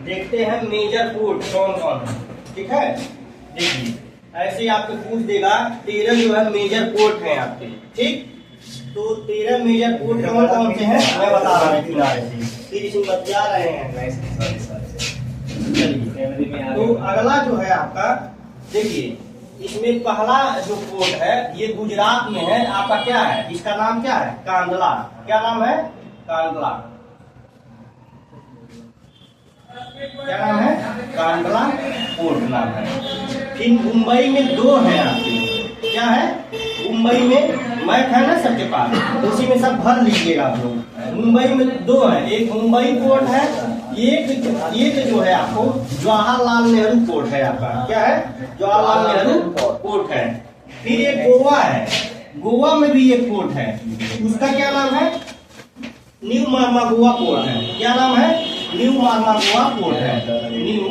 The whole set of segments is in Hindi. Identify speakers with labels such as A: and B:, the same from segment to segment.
A: देखते हैं मेजर पोर्ट कौन कौन है। ठीक है, देखिए ऐसे आपको पूछ देगा 13 जो है मेजर पोर्ट है आपके। ठीक, तो 13 मेजर पोर्ट कौन कौन से हैं मैं बता रहा हूँ किनारे से, फिर इसमें बता रहे हैं। चलिए, तो अगला जो है आपका देखिए, इसमें पहला जो पोर्ट है ये गुजरात में है आपका। क्या है इसका नाम, क्या है? कांडला। क्या नाम है? कांडला। क्या नाम है? कांडला पोर्ट नाम है। फिर मुंबई में 2 है आपके। क्या है? मुंबई में मैप है ना सबके पास, उसी में सब भर लीजिएगा आप लोग। मुंबई में 2 है, एक मुंबई पोर्ट है, एक जो है आपको जवाहरलाल नेहरू पोर्ट है आपका। क्या है? जवाहरलाल नेहरू पोर्ट है। फिर एक गोवा है, गोवा में भी एक पोर्ट है, उसका क्या नाम है? न्यू मार्मागोआ पोर्ट है। क्या नाम है? न्यू मार्मागोआ पोर्ट है। न्यू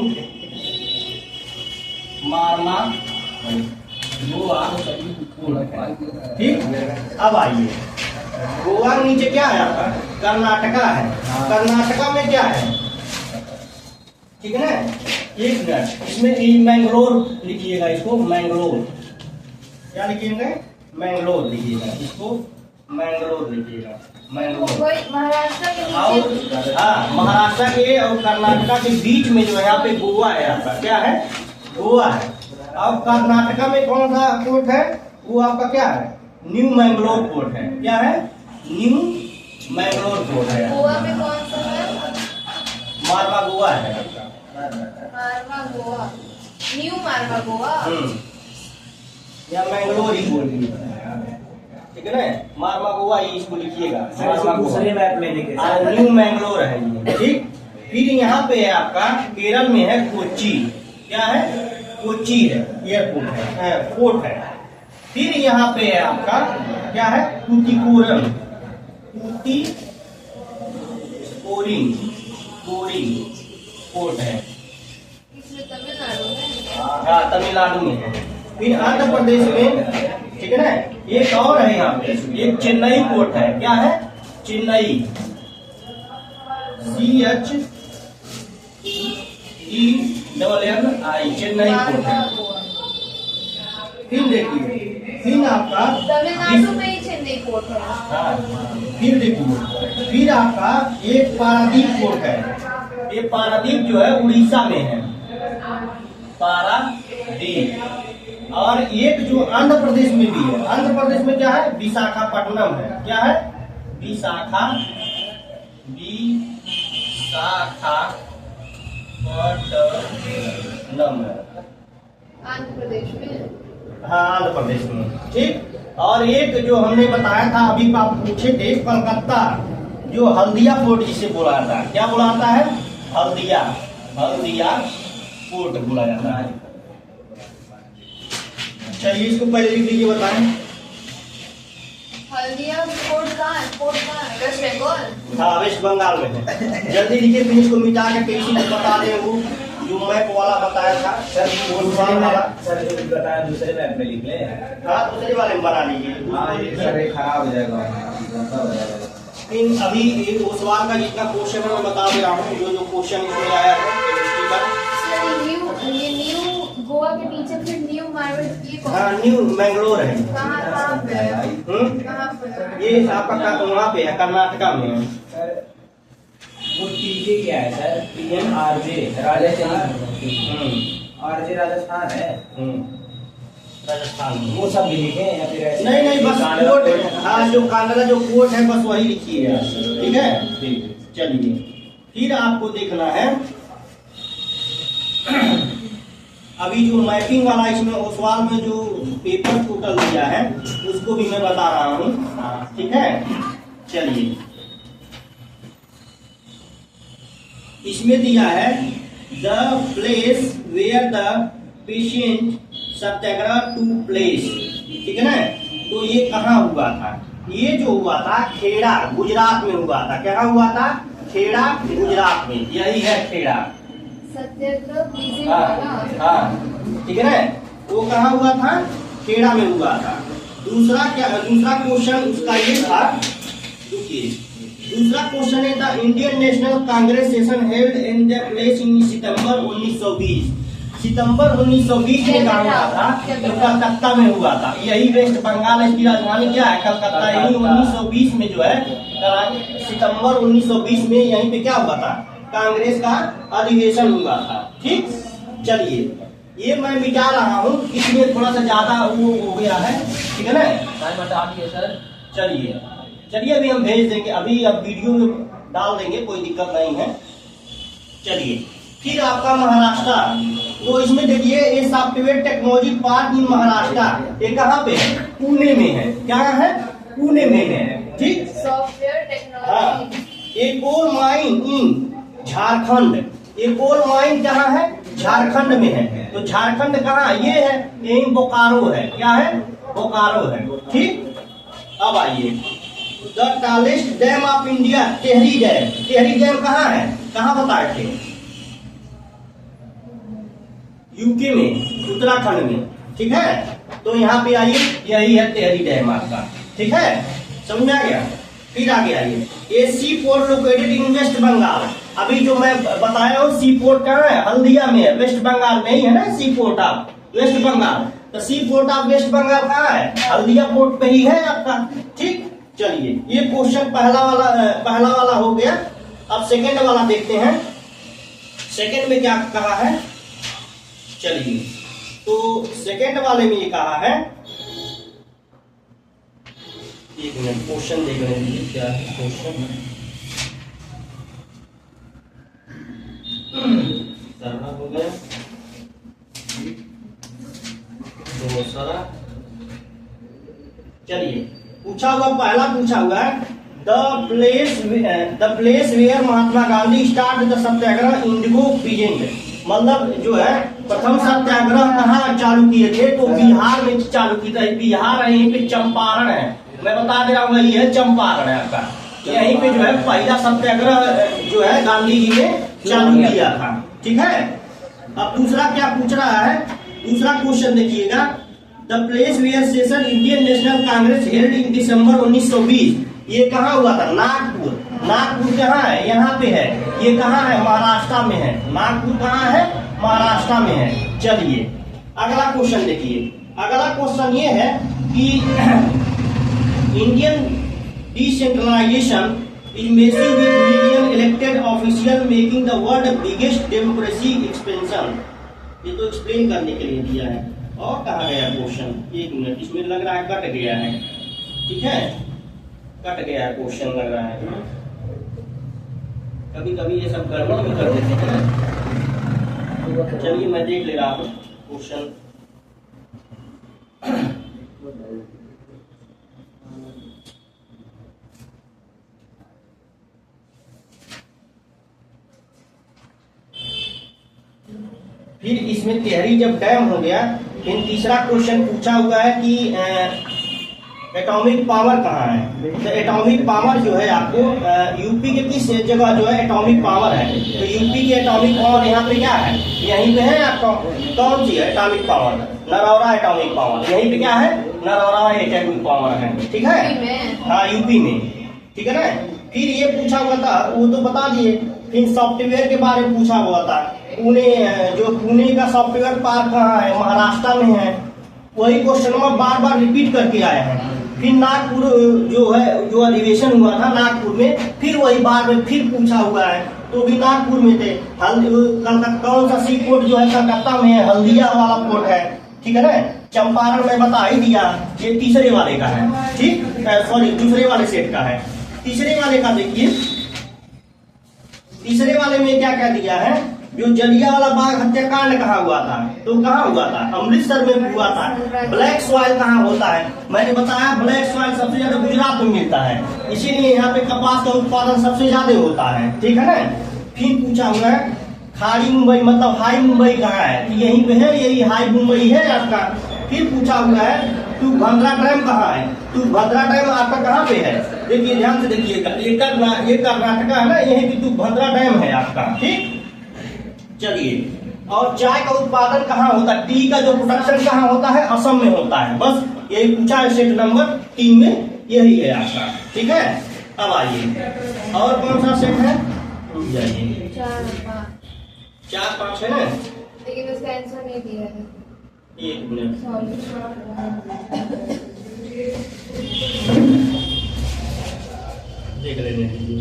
A: मार्मागोआ। ठीक, अब आइए गोवा के नीचे क्या है आपका? कर्नाटका है। कर्नाटका में क्या है? ठीक है ना, एक मिनट, इसमें मैंगलोर लिखिएगा, इसको मैंगलोर। क्या लिखिएगा? मैंगलोर लिखिएगा, इसको मैंगलोर लिखिएगा, मैंगलोर।
B: महाराष्ट्र के
A: और हाँ, महाराष्ट्र के और कर्नाटका के बीच में जो है यहाँ पे गोवा है आपका। क्या है? गोवा है। अब कर्नाटका में कौन सा पोर्ट है? वो आपका क्या है? न्यू मैंगलोर पोर्ट है। क्या है? न्यू मैंगलोर पोर्ट है।
B: गोवा में कौन सा है?
A: मार्मागोआ है।
B: मार्मागोआ, न्यू मार्मागोआ।
A: या मैंगलोर ही बोल दीजिए, ठीक है ना। मार्मागोआ ही इसको लिखिएगा,
C: दूसरे मैप में लिखे
A: न्यू मैंगलोर है ये। ठीक, फिर यहाँ पे है आपका केरल में है कोच्चि। क्या है? कोच्चि है, एयरपोर्ट है, पोर्ट है। फिर यहाँ पे है आपका क्या है? टूटिकोरम, टूटिकोरिन पोर्ट है।
B: इसमें तमिलनाडु में।
A: हाँ, तमिलनाडु में है। फिर आंध्र प्रदेश में, ठीक है ना, एक और है यहाँ पे, एक चेन्नई पोर्ट है। क्या है? चेन्नई, CHENNI, चेन्नई पोर्ट है। फिर देखिए, फिर आपका
B: तमिलनाडु में ही चेन्नई पोर्ट है।
A: हाँ, फिर देखिए, फिर आपका एक पारादीप पोर्ट है। ये पारादीप जो है उड़ीसा में है, पारादीप। और एक जो आंध्र प्रदेश में भी है। आंध्र प्रदेश में क्या है? विशाखापट्टनम है। क्या है? विशाखापट्टनम है,
B: आंध्र प्रदेश में।
A: हाँ, आंध्र प्रदेश में। ठीक, और एक जो हमने बताया था अभी आप पूछे थे, कलकत्ता जो हल्दिया पोर्ट जिसे बोला जाता है। क्या बोला जाता है? हल्दिया पोर्ट बोला जाता है। चलिए, इसको पहले लिख लीजिए, बताएं।
B: हल्दिया पोर्ट कहाँ है? पोर्ट कहाँ है? वेस्ट बंगाल।
A: हाँ, वेस्ट बंगाल में है। जल्दी लिखिए, फिर इसको मिटा के पेशी में बता दें, वो जो मैप वाला बताया था
C: सर,
A: वो दूसरे वाला।
C: सर जो बताया दूसरे मैप में लिख ले।
A: हाँ, दूसरे वाले में बना लीजिए।
C: सर ये खराब हो जाएगा, हो जाएगा।
A: इन अभी एक ओसवाल का जितना क्वेश्चन है मैं बता दे रहा हूँ, जो क्वेश्चन इसमें आया है केमिस्ट्री का।
B: ये न्यू गोवा के नीचे फिर न्यू मार्वेल, ये
A: हाँ, न्यू मैंगलोर है।
B: कहाँ पे है? कहाँ पे है?
A: ये आपका वहाँ पे है, कर्नाटका में है।
C: सर वो टीके क्या है sir? PNRJ Rajasthan, RJ Rajasthan है।
A: राजस्थान में
C: वो सब भी लिखे या फिर ऐसे?
A: नहीं, बस कोर्ट। हाँ, जो कांडला जो कोर्ट है बस वही लिखिए, ठीक है। ठीक, चलिए, फिर आपको देखना है अभी जो मैपिंग वाला इसमें ओसवाल में जो पेपर टोटल दिया है उसको भी मैं बता रहा हूँ, ठीक है। चलिए, इसमें दिया है the place where the patient satyagraha to place, ठीक है ना। तो ये कहाँ हुआ था? ये जो हुआ था खेड़ा, गुजरात में हुआ था। क्या हुआ था? खेड़ा, गुजरात में। यही है खेड़ा।
B: सत्याग्रह।
A: हाँ, ठीक है ना। वो कहाँ हुआ था? खेड़ा में हुआ था। दूसरा क्या, दूसरा क्वेश्चन उसका ये था, देखिए दूसरा क्वेश्चन है the Indian National Congress session held in the place in September 1920। सितंबर 1920 में कहा हुआ था, तो कलकत्ता में हुआ था। यही वेस्ट बंगाल, इसकी राजधानी क्या है? कलकत्ता। यही 1920 में जो है सितंबर 1920 में यहीं पे क्या हुआ था? कांग्रेस का अधिवेशन हुआ था। ठीक, चलिए ये मैं मिटा रहा हूँ, इसमें थोड़ा सा ज्यादा वो हो गया है, ठीक है ना?
C: टाइम हटा दिए सर।
A: चलिए अभी हम भेज देंगे, अभी अब वीडियो में डाल देंगे, कोई दिक्कत नहीं है। चलिए फिर आपका महाराष्ट्र, तो इसमें देखिए ये सॉफ्टवेयर टेक्नोलॉजी पार्क इन महाराष्ट्र, ये कहाँ पे है? पुणे में है। क्या है? पुणे में है। ठीक,
B: सॉफ्टवेयर
A: हाँ।
B: टेक्नोलॉजी।
A: ये कोल माइन इन झारखंड, ये कोल माइन कहाँ है? झारखंड में है। तो झारखंड कहाँ? ये है, यही बोकारो है। क्या है? बोकारो है। ठीक, अब आइए the tallest dam of India, Tehri dam. Tehri dam कहाँ है? कहाँ बताए थे? यूके में, उत्तराखंड में। ठीक है, तो यहाँ पे आइए, यही है टेहरी डैम आपका। ठीक है, समझ में आ गया? फिर आगे आइए, ये seaport located in West Bengal. अभी जो मैं बताया हूँ सी पोर्ट कहाँ है? हल्दिया में है, वेस्ट बंगाल में ही है ना सी पोर्ट ऑफ वेस्ट बंगाल। तो सी पोर्ट ऑफ वेस्ट बंगाल कहाँ है? हल्दिया पोर्ट पे ही है आपका। ठीक, चलिए ये क्वेश्चन पहला वाला हो गया। अब सेकंड वाला देखते हैं, सेकंड में क्या कहा है। चलिए, तो सेकंड वाले में ये कहा है, एक मिनट क्वेश्चन देख रहे हैं क्या है क्वेश्चन। करना हो गया तो सारा। चलिए पूछा हुआ, पहला पूछा हुआ है the place where Mahatma Gandhi start the satyagraha indigo present. मतलब जो है प्रथम सत्याग्रह कहाँ चालू किए थे? तो बिहार में चालू किया था। बिहार है, यहीं पे चंपारण है, मैं बता दे रहा हूँ, ये है चंपारण है आपका। यहीं पे जो है पहला सत्याग्रह जो है गांधी जी ने चालू किया था। ठीक है, अब दूसरा क्या पूछ रहा है? दूसरा क्वेश्चन देखिएगा, the place where session Indian National Congress held in December 1920। ये कहाँ हुआ था? नागपुर। नागपुर कहाँ है? यहाँ पे है। ये कहाँ है? महाराष्ट्र में है। नागपुर कहाँ है? महाराष्ट्र में है। चलिए अगला क्वेश्चन देखिए। अगला क्वेश्चन ये है कि Indian decentralisation is massive with million elected official making the world biggest democracy expansion। ये तो एक्सप्लेन करने के लिए दिया है। और कहाँ गया क्वेश्चन? एक मिनट, इसमें लग रहा है कट गया है। ठीक है, कट गया है क्वेश्चन लग रहा है। कभी कभी ये सब गड़बड़ भी कर देते हैं। चलिए मैं देख ले रहा हूँ क्वेश्चन। फिर इसमें टेहरी जब डैम हो गया, फिर तीसरा क्वेश्चन पूछा हुआ है कि एटॉमिक पावर कहाँ है? तो एटॉमिक पावर जो है आपको यूपी के किस जगह जो है एटॉमिक पावर है? तो यूपी की एटॉमिक पावर यहाँ पे क्या है? यहीं पे है आपका। कौन सी है atomic power? Narora atomic power. यहीं पे क्या है? नरौरा एटॉमिक पावर है। ठीक है, हाँ यूपी में। ठीक है ना। फिर ये पूछा हुआ था, वो तो बता दिए। फिर सॉफ्टवेयर के बारे में पूछा हुआ था, पुणे, जो पुणे का सॉफ्टवेयर पार्क कहाँ है? महाराष्ट्र में है। वही क्वेश्चन में बार बार रिपीट करके आए हैं। फिर नागपुर जो है, जो अधिवेशन हुआ था नागपुर में, फिर वही बार में फिर पूछा हुआ है, तो भी नागपुर में थे। कौन सा सी पोर्ट जो है कलकत्ता में है, हल्दिया वाला पोर्ट है। ठीक है ना। चंपारण में बता ही दिया, ये तीसरे वाले का है। ठीक, सॉरी दूसरे वाले सेट का है। तीसरे वाले का देखिए, तीसरे वाले में क्या क्या दिया है? जो जलियांवाला बाग हत्याकांड कहाँ हुआ था? तो कहाँ हुआ था? अमृतसर में हुआ था। ब्लैक सॉइल कहाँ होता है? मैंने बताया ब्लैक सॉइल सबसे ज्यादा गुजरात में मिलता है, इसीलिए यहाँ पे कपास का उत्पादन सबसे ज्यादा होता है। ठीक है ना। फिर पूछा हुआ है खाड़ी मुंबई, मतलब हाई मुंबई कहाँ है? यहीं पे है, यही हाई मुंबई है आपका। फिर पूछा हुआ है तुंगभद्रा डैम कहाँ है? तुंगभद्रा डैम आपका कहाँ पे है? देखिए ध्यान से देखिएगा, ये कर्नाटका है ना, यही पे तुंगभद्रा डैम है आपका। ठीक, चलिए। और चाय का उत्पादन कहाँ होता है? टी का जो प्रोडक्शन कहाँ होता है? असम में होता है। बस यही पूछा है सेट नंबर 3 में, यही है आपका। ठीक है, अब आइए, और कौन सा सेट है? जाइए,
B: 4 5
A: 4 5 है ना।
B: लेकिन उसका आंसर नहीं दिया है।
A: एक मिनट, देख लेने दीजिए।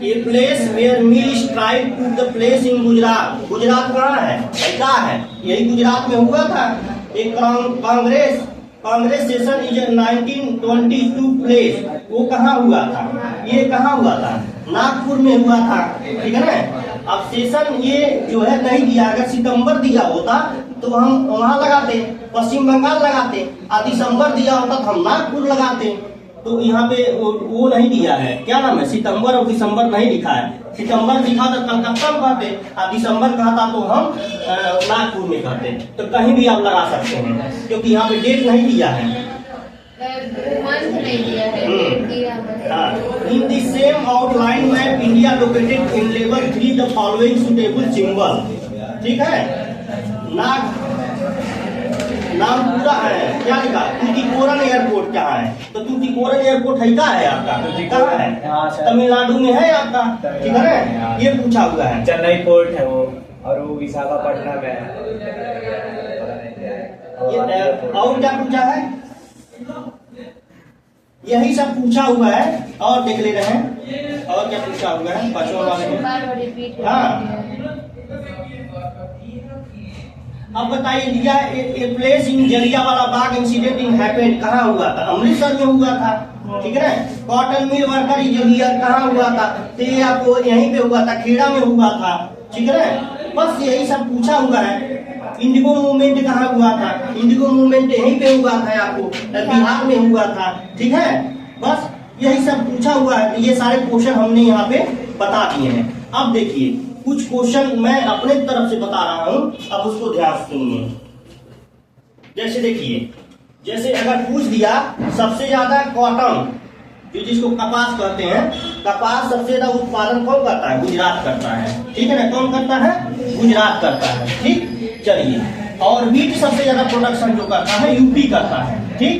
A: A place where mill strike to the place in Gujarat. Gujarat कहाँ है? क्या है? यही गुजरात में हुआ था। एक कांग्रेस सेशन इज 1922 प्लेस। वो कहाँ हुआ था? ये कहाँ हुआ था? नागपुर में हुआ था, ठीक है ना। अब सेशन ये जो है नहीं दिया, अगर सितंबर दिया होता तो हम वहाँ लगाते, पश्चिम बंगाल लगाते, और दिसंबर दिया होता तो हम नागपुर लगाते। तो यहाँ पे वो नहीं दिया है, क्या नाम है, सितंबर और दिसंबर नहीं लिखा है। सितंबर लिखा तो कलकत्ता में कहते, और दिसंबर कहता तो हम नागपुर में कहते। तो कहीं भी आप लगा सकते हैं, क्योंकि यहाँ पे डेट नहीं दिया है,
B: मंथ नहीं दिया है, डेट दिया है।
A: In the same outline map India located in level 3 the following suitable symbol. ठीक है, नाम पूरा है, क्या लिखा? तूतीकोरन एयरपोर्ट कहाँ है? तो तूतीकोरन एयरपोर्ट है, कहाँ है आपका? कहाँ है? तमिलनाडु में है आपका, ठीक है ना। ये पूछा हुआ है।
C: चेन्नई पोर्ट है वो, और वो विशाखापट्टनम है।
A: और क्या पूछा है? यही सब पूछा हुआ है, और देख ले रहे हैं। और क्या पूछा हुआ है? पांचवा वाले में। हाँ, अब बताइए, दिया a place in Jallianwala Bagh incident in happened कहाँ हुआ था? अमृतसर में हुआ था, ठीक है ना। कॉटन मिल वर्कर इंजीनियर कहाँ हुआ था? तो ये आपको यहीं पे हुआ था, खेड़ा में हुआ था, ठीक है ना। बस यही सब पूछा हुआ है। इंडिगो मूवमेंट कहाँ हुआ था? इंडिगो मूवमेंट यहीं पे हुआ था, आपको बिहार में हुआ था, ठीक है। बस यही सब पूछा हुआ है। ये सारे क्वेश्चन हमने यहाँ पे बता दिए हैं। अब देखिए, कुछ क्वेश्चन मैं अपने तरफ से बता रहा हूँ, अब उसको ध्यान से सुनिए। जैसे देखिए, जैसे अगर पूछ दिया सबसे ज्यादा कॉटन, जो जिसको कपास कहते हैं, कपास सबसे ज्यादा उत्पादन कौन करता है? गुजरात करता है, ठीक है ना। कौन करता है? गुजरात करता है, ठीक। चलिए, और वीट सबसे ज्यादा प्रोडक्शन जो करता है यूपी करता है, ठीक।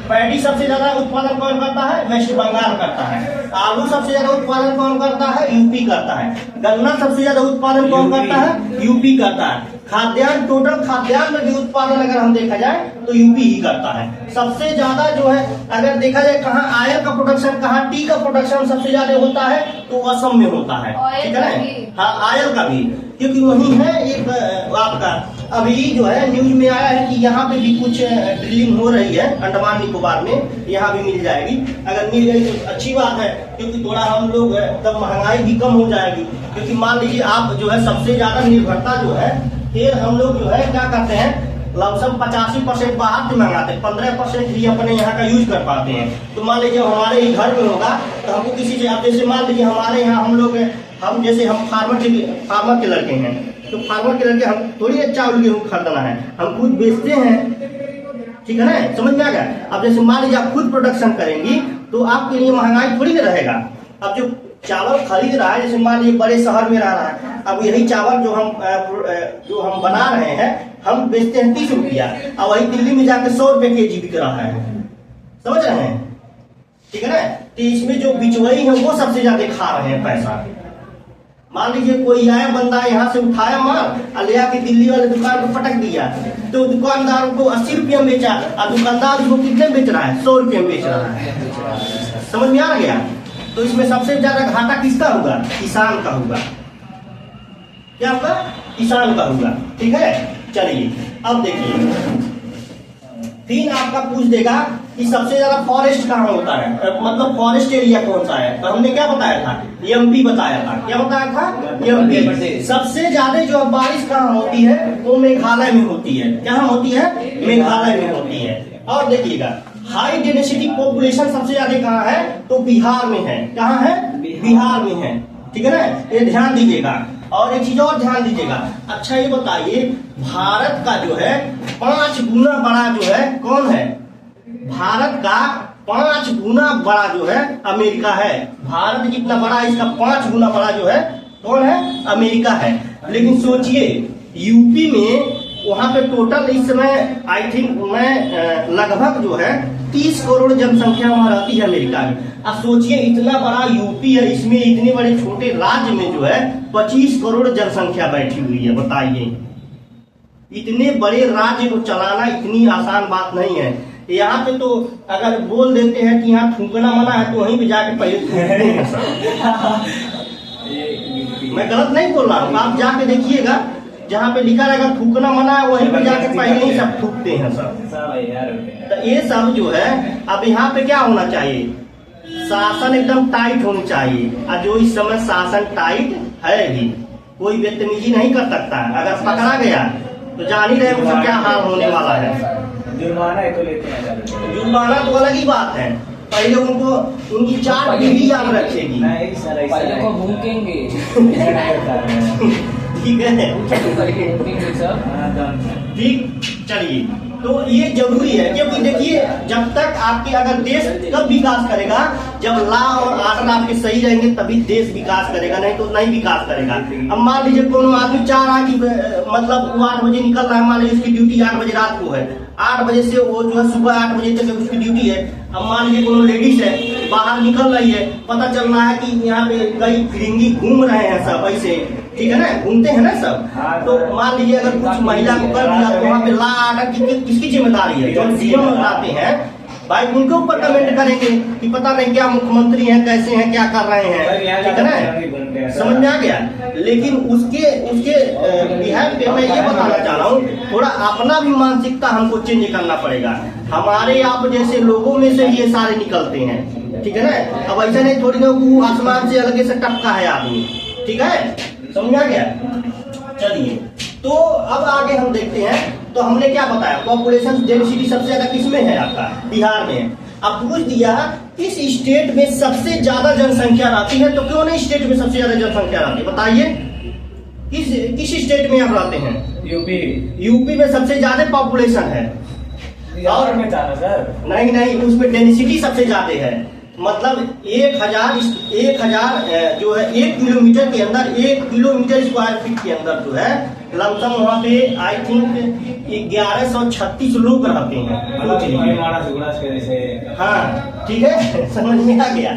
A: पैडी सबसे ज्यादा उत्पादन कौन करता है? वेस्ट बंगाल करता है। आलू सबसे ज्यादा उत्पादन कौन करता है? यूपी करता है। गन्ना सबसे ज्यादा उत्पादन कौन करता है? यूपी करता है। खाद्यान्न, टोटल खाद्यान्न में भी उत्पादन अगर हम देखा जाए तो यूपी ही करता है। सबसे ज्यादा जो है अगर देखा जाए कहाँ आयल का प्रोडक्शन, कहाँ टी का प्रोडक्शन सबसे ज्यादा होता है, तो असम में होता है, ठीक है ना। हाँ, आयल का भी, क्योंकि वही है एक आपका। अभी जो है न्यूज में आया है कि यहाँ पे भी कुछ ड्रिलिंग हो रही है अंडमान निकोबार में, यहाँ भी मिल जाएगी। अगर मिल गई तो अच्छी बात है, क्योंकि थोड़ा हम लोग तब महंगाई भी कम हो जाएगी। क्योंकि मान लीजिए आप जो है सबसे ज्यादा निर्भरता जो है, फिर हम लोग जो है क्या करते हैं, लमसम 85% बाहर से मंगाते हैं, 15% ही अपने यहाँ का यूज कर पाते हैं। तो मान लीजिए हमारे ही घर में होगा तो हमको किसी से, आप जैसे मान लीजिए हमारे यहाँ हम जैसे हम फार्मर के लड़के हैं, तो फार्मर के लड़के हम थोड़ी चावल गेहूँ खरीदना है, हम खुद बेचते हैं, ठीक है ना। समझ में आ गया? अब जैसे मान लीजिए आप खुद प्रोडक्शन करेंगी तो आपके लिए महंगाई थोड़ी ना रहेगा। अब जो चावल खरीद रहा है, जैसे मान लीजिए बड़े शहर में रह रहा है, अब यही चावल जो हम बना रहे हैं, हम बेचते हैं 30 रुपया, और वही दिल्ली में जाकर 100 रुपए केजी बिक रहा है। समझ रहे हैं? ठीक है ना। तो इसमें जो बिचवई है वो सबसे ज्यादा खा रहे हैं पैसा। मान लीजिए कोई आया बंदा यहाँ से उठाया माल और ले आके दिल्ली वाले दुकान को पटक दिया, तो दुकानदार को 80 रुपया में बेचा, और दुकानदार उसको कितने बेच रहा है? 100 रुपये में बेच रहा है। समझ में आ गया? तो इसमें सबसे ज्यादा घाटा किसका होगा? किसान का होगा। क्या होगा? किसान का होगा, ठीक है। चलिए, अब देखिए, फिर आपका पूछ देगा कि सबसे ज्यादा फॉरेस्ट कहाँ होता है, मतलब फॉरेस्ट एरिया कौन सा है। तो हमने क्या बताया था? एमपी बताया था। क्या बताया था? एमपी। सबसे ज्यादा जो बारिश कहाँ होती है वो मेघालय में होती है। कहाँ होती है? मेघालय में होती है। और देखिएगा, हाई डेंसिटी पॉपुलेशन सबसे ज्यादा कहाँ है? तो बिहार में है। कहाँ है? बिहार में है, ठीक है ना। ये ध्यान दीजिएगा। और एक चीज और ध्यान दीजिएगा। अच्छा, ये बताइए, भारत का जो है 5 गुना बड़ा जो है कौन है? भारत का 5 गुना बड़ा जो है अमेरिका है। भारत जितना बड़ा है, इसका 5 गुना बड़ा जो है कौन है? अमेरिका है। लेकिन सोचिए, यूपी में वहाँ पे टोटल इस समय आई थिंक मैं लगभग जो है 30 करोड़ जनसंख्या वहाँ रहती है अमेरिका में। अब सोचिए इतना बड़ा यूपी है, इसमें इतने बड़े छोटे राज्य में जो है 25 करोड़ जनसंख्या बैठी हुई है। बताइए, इतने बड़े राज्य को चलाना इतनी आसान बात नहीं है। यहाँ पे तो अगर बोल देते हैं कि यहाँ थूकना मना है तो वहीं पे जाके पहले थूकते हैं सब। मैं गलत नहीं बोल रहा हूँ, आप जाके देखिएगा जहाँ पे लिखा रहेगा थूकना मना है वहीं पे जाके पहले ही सब थूकते हैं सब। तो ये सब जो है, अब यहाँ पे क्या होना चाहिए, शासन एकदम टाइट होनी चाहिए। और जो इस समय शासन टाइट है भी, कोई बदतमीजी नहीं कर सकता। अगर पकड़ा गया तो जान ही रहे उसका क्या हाल होने वाला है।
C: जुर्माना है तो लेते हैं,
A: जुर्माना तो अलग ही बात है। पहले उनको उनकी 4 पीढ़ी याद रखेगी।
C: नहीं सर, ऐसा
D: पहले को भूकेंगे।
A: ठीक है,
D: भूकेंगे सब।
A: ठीक, चलिए। तो ये जरूरी है, क्योंकि देखिए जब तक आपके अगर देश कब विकास करेगा, जब लॉ और आर्डर आपके सही रहेंगे तभी देश विकास करेगा, नहीं तो नहीं विकास करेगा। अब मान लीजिए कोनो आदमी चाह रहा है कि मतलब वो 8 बजे निकल रहा है, मान लीजिए उसकी ड्यूटी 8 बजे रात को है, 8 बजे से वो जो है सुबह 8 बजे तक उसकी ड्यूटी है। अब मान लीजिए कोनो लेडीज है बाहर निकल रही है, पता चल रहा है कि यहाँ पे कई फिरंगी घूम रहे हैं सब ऐसे, ठीक है ना, घूमते हैं ना सब। तो मान लीजिए अगर कुछ महिला को कर दिया तो वहाँ पे लॉ आर्डर किसकी जिम्मेदारी है? जो सीएम बनाते हैं भाई उनके ऊपर कमेंट करेंगे कि पता नहीं क्या मुख्यमंत्री हैं, कैसे हैं, क्या कर रहे हैं, ठीक है ना, समझ में आ गया। लेकिन उसके बिहार पे मैं ये बताना चाह रहा हूँ, थोड़ा अपना भी मानसिकता हमको चेंज करना पड़ेगा। हमारे आप जैसे लोगों में से ये सारे निकलते हैं, ठीक है ना। अब ऐसा नहीं थोड़ी ना वो आसमान से अलग से टपका है आदमी, ठीक है, समझ आ गया। चलिए, तो अब आगे हम देखते हैं। तो हमने क्या बताया, पॉपुलेशन डेंसिटी सबसे ज्यादा किसमें है? आपका बिहार में। अब पूछ दिया इस स्टेट में सबसे ज्यादा जनसंख्या रहती है, तो क्यों नहीं स्टेट में सबसे ज्यादा जनसंख्या रहती है? बताइए, किस स्टेट में आप रहते हैं? यूपी में सबसे ज्यादा पॉपुलेशन है।
C: और में था ना सर?
A: नहीं, उसमें डेंसिटी सबसे ज्यादा है। मतलब 1000 जो है 1 किलोमीटर के अंदर, 1 किलोमीटर स्क्वायर फीट के अंदर जो है लमसम वहाँ पे आई थिंक 1136 लोग रहते हैं। हाँ, ठीक है, समझ में आ गया।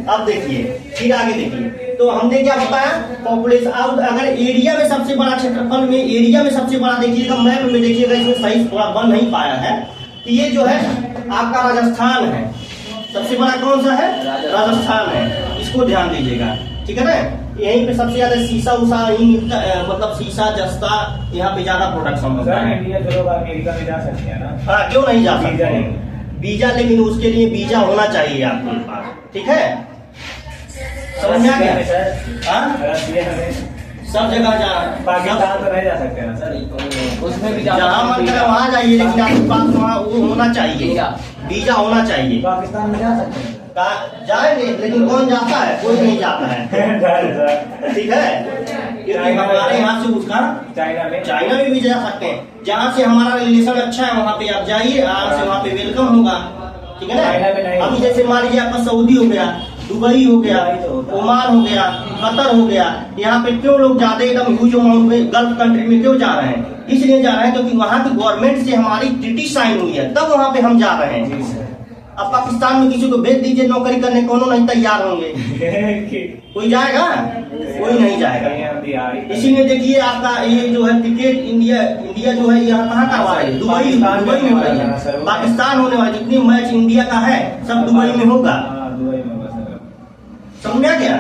A: अब देखिए, फिर आगे देखिए, तो हमने क्या बताया, पॉपुलेशन। अब अगर एरिया में सबसे बड़ा क्षेत्रफल में, एरिया में सबसे बड़ा देखिएगा, मैप में देखिएगा, इसमें सही थोड़ा बन नहीं पाया है, तो ये जो है आपका राजस्थान है। सबसे बड़ा कौन सा है? राजस्थान है। इसको ध्यान दीजिएगा, ठीक है ना। यहीं पे सबसे ज्यादा शीशा उषा यही मिलता है, मतलब शीशा जस्ता यहाँ पे ज्यादा प्रोडक्शन होता है।
C: इंडिया के लोग अमेरिका में जा सकते हैं ना?
A: हाँ, क्यों नहीं जा सकते? वीजा, लेकिन उसके लिए वीजा होना चाहिए आपके पास, ठीक है, समझ में आ गया। हाँ, सब जगह जा,
C: पाकिस्तान तो नहीं जा सकते ना सर?
D: उसमें भी
A: जहाँ मन करे वहाँ जाइए, लेकिन आपके पास वहाँ वो होना चाहिए, वीजा होना चाहिए।
C: पाकिस्तान में जा सकते हैं?
A: जाएंगे, लेकिन कौन जाता है? कोई नहीं जाता है, ठीक है। क्योंकि हमारे यहाँ से उसका चाइना में भी जा सकते हैं। जहाँ से हमारा रिलेशन अच्छा है वहाँ पे आप जाइए, आराम से वहाँ पे वेलकम होगा, ठीक है ना। अभी जैसे मान लीजिए आपका सऊदी हो गया, दुबई हो गया, ओमान हो गया, कतर हो गया, यहाँ पे क्यों लोग जाते हैं एकदम ह्यूज अमाउंट में? गल्फ कंट्री में क्यों जा रहे हैं? इसलिए जा रहे हैं क्योंकि वहाँ की गवर्नमेंट से हमारी ट्रीटी साइन हुई है, तब वहाँ पे हम जा रहे हैं। अब पाकिस्तान में किसी को भेज दीजिए नौकरी करने, कोनो नहीं तैयार होंगे। कोई जाएगा? कोई नहीं जाएगा। इसीलिए देखिए आपका ये जो है टिकट इंडिया जो है यहाँ कहाँ करवा रही है? दुबई में हो रही है। पाकिस्तान होने वाला जितनी मैच इंडिया का है सब दुबई में होगा, समझ आ गया।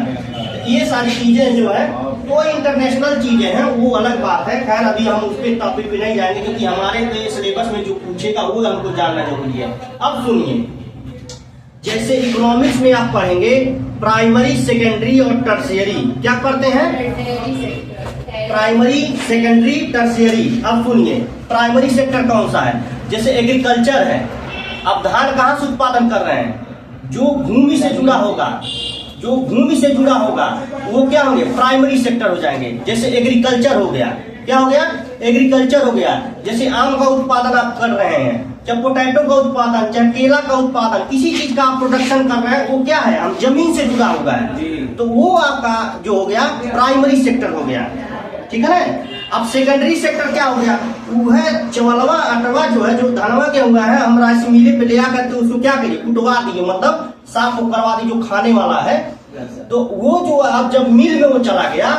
A: ये सारी चीजें जो है तो इंटरनेशनल चीजें हैं, वो अलग बात है। खैर अभी हम उस पे टॉपिक पे नहीं जाएंगे, क्योंकि हमारे सिलेबस में जो पूछेगा वो हमको जानना जरूरी है। अब सुनिए, जैसे इकोनॉमिक्स में आप पढ़ेंगे प्राइमरी, सेकेंडरी और टर्शियरी। क्या पढ़ते हैं? Primary, secondary, tertiary. अब सुनिए, प्राइमरी सेक्टर कौन सा है? जैसे एग्रीकल्चर है। अब धान कहाँ से उत्पादन कर रहे हैं? जो भूमि से जुड़ा होगा, जो भूमि से जुड़ा होगा वो क्या होंगे? प्राइमरी सेक्टर हो जाएंगे। जैसे एग्रीकल्चर हो गया, क्या हो गया? एग्रीकल्चर हो गया। जैसे आम का उत्पादन आप कर रहे हैं, चाहे पोटैटो का उत्पादन, चाहे केला का उत्पादन, किसी चीज का आप प्रोडक्शन कर रहे हैं, वो क्या है? हम जमीन से जुड़ा हुआ है, तो वो आपका जो हो गया प्राइमरी सेक्टर हो गया। ठीक है ना। अब सेकेंडरी सेक्टर क्या हो गया, वो है चवलवा अटवा जो है, जो धनवा के हुआ है, हम राइस मिले पे ले आकर के उसको क्या करिए, कुटवा दिए, मतलब साफ करवा दिए जो खाने वाला है। तो वो जो अब जब मिल में वो चला गया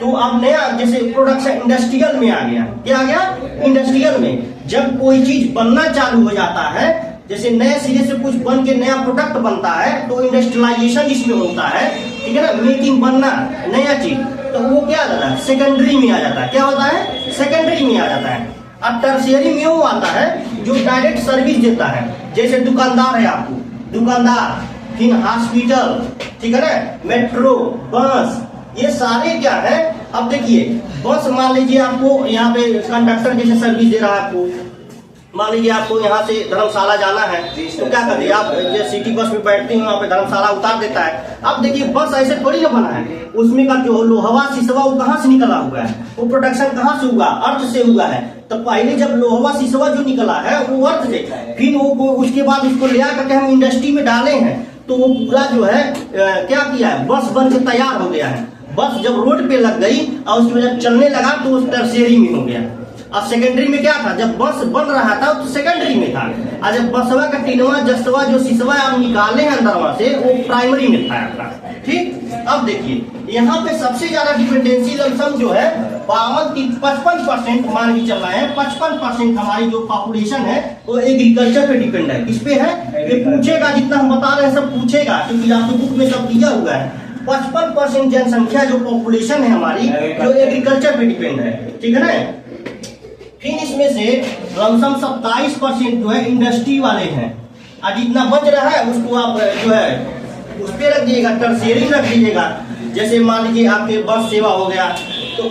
A: तो अब नया जैसे प्रोडक्शन इंडस्ट्रियल में आ गया, क्या आ गया, इंडस्ट्रियल में। जब कोई चीज बनना चालू हो जाता है, जैसे नए सिरे से कुछ बन के नया प्रोडक्ट बनता है, तो इंडस्ट्रियलाइजेशन जिसमें होता है, ठीक है ना, मेकिंग बनना नया चीज, तो वो क्या आ जाता है, सेकेंडरी में आ जाता है। क्या होता है, सेकेंडरी में आ जाता है। अब टर्शियरी में वो आता है जो डायरेक्ट सर्विस देता है, जैसे दुकानदार है आपको, दुकानदार, फिर हॉस्पिटल, ठीक है ना, मेट्रो, बस, ये सारे क्या है। अब देखिए बस मान लीजिए आपको यहाँ पे कंडक्टर जैसे सर्विस दे रहा है आपको, मान लीजिए आपको यहाँ से धर्मशाला जाना है, तो क्या करते आप जो सिटी बस में बैठते हैं वहाँ पे धर्मशाला उतार देता है। अब देखिए बस ऐसे थोड़ी ना बना है, उसमें का जो लोहवा सिसवा वो कहाँ से निकला हुआ है, वो प्रोडक्शन कहाँ से हुआ, अर्थ से हुआ है। तो पहले जब लोहवा सिसवा जो निकला है वो अर्थ से, फिर वो उसके बाद उसको ले आकर के हम इंडस्ट्री में डाले हैं, तो वो पूरा जो है क्या किया है, बस बन के तैयार हो गया है। बस जब रोड पे लग गई और उसमें जब चलने लगा तो उस टर्शियरी में हो गया। अब सेकेंडरी में क्या था, जब बस बन रहा था तो सेकेंडरी में था, और जब बसवा का टीनवा जसवा जो सिसवा आप निकाले हैं अंदरवा से, वो प्राइमरी में था आपका। ठीक, अब देखिए यहाँ पे सबसे ज्यादा डिपेंडेंसी लमसम जो है 55% मान के चल रहा है, 55% हमारी जो पॉपुलेशन है वो एग्रीकल्चर पे डिपेंड है। किस पे है, ये पूछेगा, जितना हम बता रहे हैं सब पूछेगा, क्योंकि आपके बुक में सब दिया हुआ है। 55% जनसंख्या जो पॉपुलेशन है हमारी, जो एग्रीकल्चर पे डिपेंड है, ठीक है ना। फिर इसमें से लमसम 27% जो है इंडस्ट्री वाले हैं, और जितना बच रहा है उसको आप जो है उस पे रख दीजिएगा, टर्शियरी रख दीजिएगा। जैसे मान लीजिए आपके बस सेवा हो गया। तो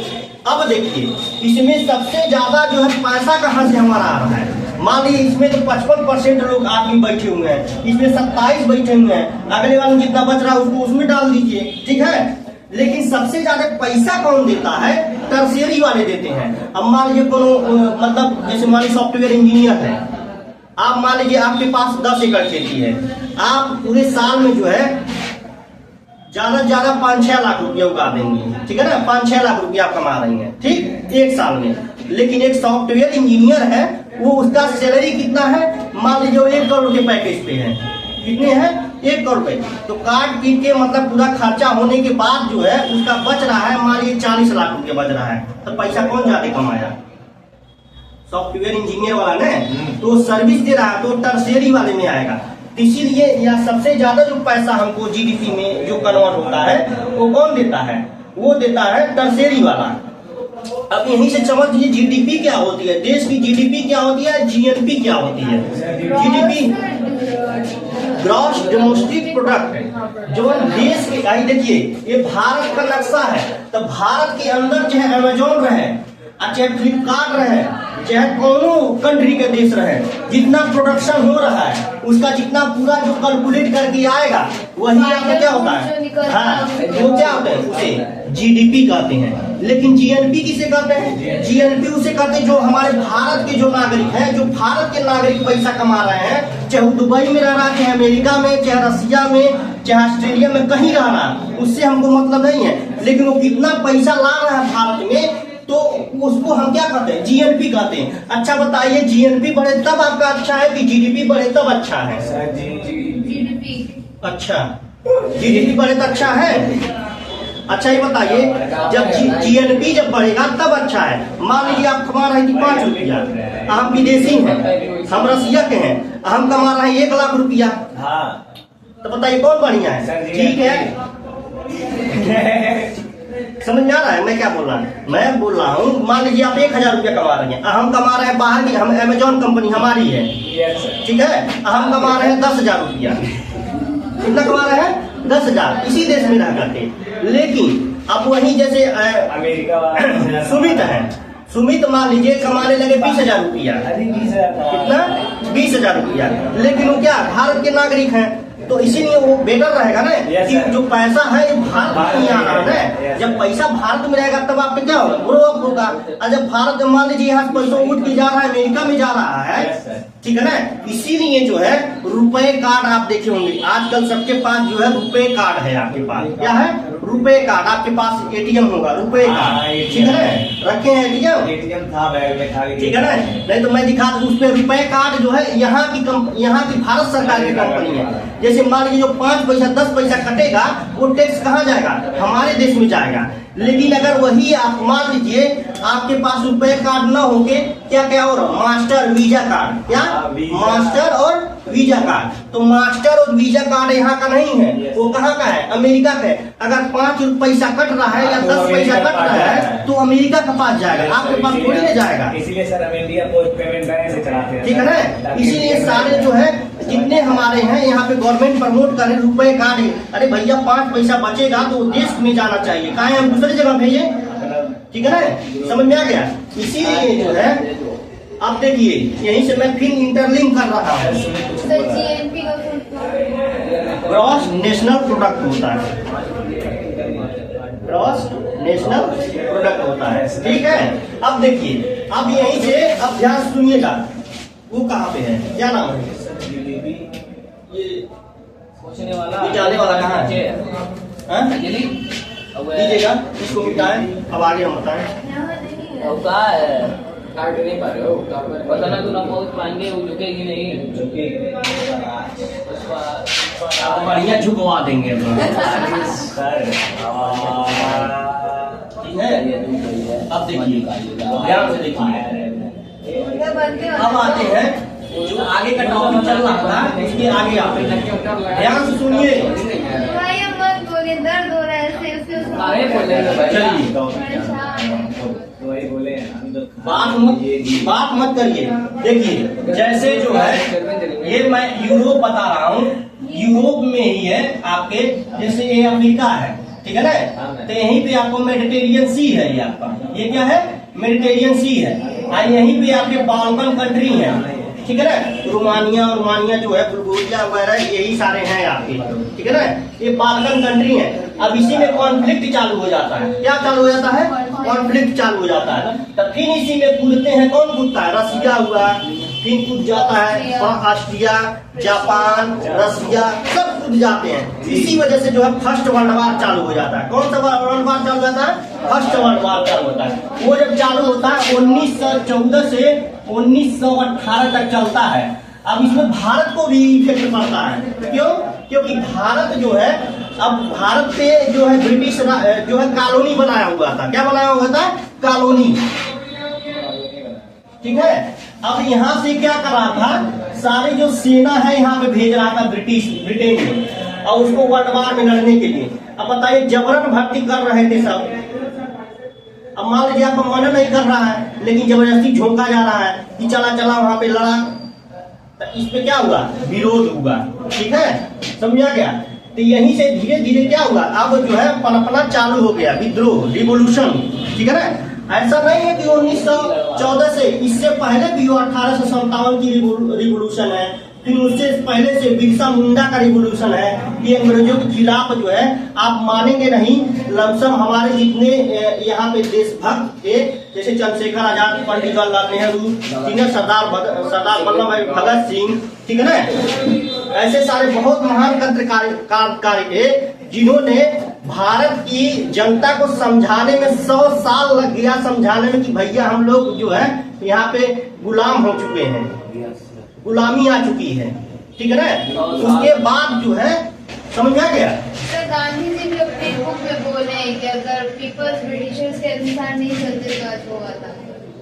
A: अब देखिए इसमें सबसे ज्यादा जो है पैसा कहाँ से हमारा आ रहा है। मान लीजिए इसमें तो 55% लोग आदमी बैठे हुए हैं, इसमें 27 बैठे हुए हैं, अगले वाले जितना बच रहा है उसको उसमें डाल दीजिए, ठीक है। लेकिन सबसे ज्यादा पैसा कौन देता है, टर्शियरी वाले देते हैं। अब मान लीजिए कोनो मतलब जैसे मान लीजिए सॉफ्टवेयर इंजीनियर है, आप मान लीजिए आपके पास 10 एकड़ खेती है, आप पूरे साल में जो है ज्यादा से ज्यादा 5-6 लाख रुपया उगा देंगे, ठीक है ना, 5-6 लाख रुपया आप कमा रही हैं, ठीक, एक साल में। लेकिन एक सॉफ्टवेयर इंजीनियर है, वो उसका सैलरी कितना है, मान लीजिए 1 करोड़ के पैकेज पे है, कितने हैं, 1 करोड़ रुपए। तो काट पीट के मतलब पूरा खर्चा होने के बाद जो है उसका बच रहा है मान लीजिए 40 लाख रुपया बच रहा है। तो पैसा कौन ज्यादा कमाया, सॉफ्टवेयर इंजीनियर वाला ने, तो सर्विस दे रहा है तो टर्शियरी वाले में आएगा। इसीलिए यह सबसे ज्यादा जो पैसा हमको जीडीपी में जो कन्वर्ट होता है वो कौन देता है, वो देता है टर्शियरी वाला। अब यहीं से समझ लीजिए जीडीपी क्या होती है, देश की जीडीपी क्या होती है, जीएनपी क्या होती है। जीडीपी ग्रॉस डोमेस्टिक प्रोडक्ट, जो देश के, आई देखिए ये भारत का नक्शा है, तो भारत के अंदर चाहे अमेजोन रहे, चाहे फ्लिपकार्ट रहे, चाहे कोनो कंट्री के देश रहे, जितना प्रोडक्शन हो रहा है उसका जितना पूरा जो कैलकुलेट करके आएगा वही आपका क्या होता है, हाँ, वो क्या होता है, उसे जीडीपी कहते हैं। लेकिन जीएनपी किसे कहते हैं, जीएनपी उसे कहते हैं जो हमारे भारत के जो नागरिक हैं, जो भारत के नागरिक पैसा कमा रहे हैं, चाहे वो दुबई में रह रहा, चाहे अमेरिका में, चाहे रसिया में, चाहे ऑस्ट्रेलिया में, कहीं रह रहा, उससे हमको मतलब नहीं है। लेकिन वो कितना पैसा ला रहा है भारत में, तो उसको हम क्या कहते हैं, जीएनपी कहते हैं। अच्छा बताइए, जीएनपी बढ़े तब आपका अच्छा है कि जीडीपी बढ़े तब अच्छा है?
B: जीडीपी।
A: अच्छा, जीडीपी बढ़े तो अच्छा है। अच्छा ये बताइए, जब जीएनपी जब बढ़ेगा तब अच्छा है। मान लीजिए आप कमा रहे हैं 5 रुपया, हम विदेशी हैं, हम रसिया के हैं, हम कमा रहे हैं 1 लाख रुपया, तो बताइए कौन बढ़िया है? ठीक है, समझ में आ रहा है मैं क्या बोल रहा हूँ? मैं बोल रहा हूँ मान लीजिए आप 1000 रुपया कमा रहे हैं, हम कमा रहे हैं बाहर की, हम अमेजोन कंपनी हमारी है, ठीक है, हम कमा रहे हैं 10,000 रुपया। कितना कमा रहे हैं? 10,000, इसी देश में रह करके। लेकिन अब वही जैसे अमेरिका सुमित है, सुमित मान लीजिए कमाने लगे 20,000 रुपया, कितना? 20,000 रुपया। लेकिन वो क्या भारत के नागरिक हैं, तो इसीलिए वो बेटर रहेगा ना कि जो पैसा है ये भारत में आ रहा है। जब पैसा भारत में रहेगा तब आपका क्या होगा, ग्रो अप होगा। और जब भारत मान लीजिए यहाँ पैसा उठ के जा रहा है, अमेरिका में जा रहा है, ठीक है ना। इसीलिए जो है रुपए कार्ड आप देखे होंगे आजकल सबके पास जो है रुपए कार्ड है। आपके पास क्या है? रुपए कार्ड। आपके पास एटीएम होगा, रुपए कार्ड, ठीक है ना। रखे हैं एटीएम
C: था बैग में था,
A: ठीक है ना। नहीं तो मैं दिखा दूं उस पे रुपए कार्ड जो है यहाँ की भारत सरकार की कंपनी है। जैसे मान लीजिए जो 5 पैसा 10 पैसा कटेगा वो टैक्स कहाँ जाएगा? हमारे देश में जाएगा। लेकिन अगर वही आप मान लीजिए आपके पास रुपए कार्ड ना होके क्या क्या और मास्टर वीजा कार्ड, क्या मास्टर और वीजा कार्ड, तो मास्टर और वीजा कार्ड यहाँ का नहीं है, वो कहाँ का है? अमेरिका का है। अगर 5 पैसा कट रहा है या 10 पैसा कट रहा है तो अमेरिका के पास जाएगा, आपके पास थोड़ी ना जाएगा।
C: इसीलिए सर हम इंडिया पोस्ट पेमेंट बैंक से चलाते हैं,
A: ठीक है ना। इसीलिए सारे जो है जितने हमारे हैं यहाँ पे गवर्नमेंट प्रमोट करे रुपए कार्ड। अरे भैया 5 पैसा बचेगा तो देश में जाना चाहिए, कहा हम दूसरी जगह भेजे, ठीक है ना। समझ में आ गया। इसीलिए जो है अब देखिए यहीं से मैं फिर इंटरलिंक कर रहा हूँ।
B: सर जीएनपी का full form
A: gross national product होता है, ग्रॉस नेशनल प्रोडक्ट होता है, ठीक है। अब देखिए अब यहीं से अब ध्यान सुनिएगा, वो कहाँ पे है, क्या नाम है ये
D: पूछने वाला
A: ये जाने वाला कहाँ है? हाँ?
D: अंजलि
A: दीजिएगा इसको मिटाएं। अब आगे हम बताएं।
B: यहाँ नहीं है।
D: अब कहा है काट नहीं पा रहे हो, पता ना तू ना पहुंच पाएंगे, वो झुकेगी नहीं,
A: आप बढ़िया झुकवा देंगे
C: सर
A: ठीक है। अब देखिए ध्यान से देखिए,
B: उनका बनते
A: अब आते हैं जो आगे का टॉपिक चल रहा था उसके आगे आते हैं। ध्यान से सुनिए,
B: भाई हम मत बोलिए, दर्द हो रहा है ऐसे उससे
D: अरे बोलेंगे भाई।
A: चलिए
C: वही बोले हम तो
A: बात मत करिए। देखिए जैसे जो है ये मैं यूरोप बता रहा हूँ, यूरोप में ही है आपके, जैसे ये अफ्रीका है, ठीक है ना। तो यहीं पे आपको मेडिटेरियन सी है, ये आपका ये क्या है? मेडिटेरियन सी है। और यहीं पे आपके बाल्कन कंट्री है, ठीक है ना। रोमानिया जो है बुल्गारिया वगैरह यही सारे हैं आपके, ठीक है ना। ये बाल्कन कंट्री है। अब इसी में कॉन्फ्लिक्ट चालू हो जाता है। क्या चालू हो जाता है? कॉन्फ्लिक्ट चालू हो जाता है। तो फिर इसी में कूदते हैं, कौन कूदता है? रसिया हुआ, फिर कूद जाता है ऑस्ट्रिया, जापान, रसिया, सब कूद जाते हैं। इसी वजह से जो है फर्स्ट वर्ल्ड वार चालू हो जाता है। कौन सा वर्ल्ड वार चालू होता है? फर्स्ट वर्ल्ड वार चालू होता है। वो जब चालू होता है 1914 से 1918 तक चलता है। अब इसमें भारत को भी इफेक्ट पड़ता है। क्यों? क्योंकि भारत जो है अब भारत पे जो है ब्रिटिश जो है कॉलोनी बनाया हुआ था। क्या बनाया हुआ था? कॉलोनी, ठीक है। अब यहाँ से क्या कर रहा था? सारी जो सेना है यहाँ पे भेज रहा था ब्रिटेन में, और उसको वर्ल्ड वार में लड़ने के लिए। अब बताइए जबरन भर्ती कर रहे थे सब। अब मान लीजिए आपका मन नहीं कर रहा है लेकिन जबरदस्ती झोंका जा रहा है कि चला वहां पे लड़ा, तो इस पे क्या हुआ? विरोध हुआ, ठीक है। समझा गया। तो यहीं से धीरे धीरे क्या हुआ? अब जो है पनपना चालू हो गया, विद्रोह, रिवोल्यूशन, ठीक है ना। ऐसा नहीं है कि 1914 से, इससे पहले भी 1857 की रिवोल्यूशन है, फिर उससे पहले से बिरसा मुंडा का रिवोल्यूशन है। ये अंग्रेजों के खिलाफ जो है, आप मानेंगे नहीं, लमसम हमारे जितने यहाँ पे देशभक्त थे, जैसे चंद्रशेखर आजाद, पंडित जवाहरलाल नेहरू, सरदार वल्लभ भाई भगत सिंह, ठीक है ना। ऐसे सारे बहुत महान क्रांतिकारी थे जिन्होंने भारत की जनता को समझाने में 100 साल लग गया, समझाने में कि भैया हम लोग जो है यहाँ पे गुलाम हो चुके हैं, गुलामी आ चुकी है, ठीक है ना। उसके बाद जो है समझ में आ गया।
B: सर गांधी जी भी अपने बुक में बोले हैं कि अगर पीपल्स ब्रिटिशर्स के अनुसार नहीं चलते तो आज होगा था।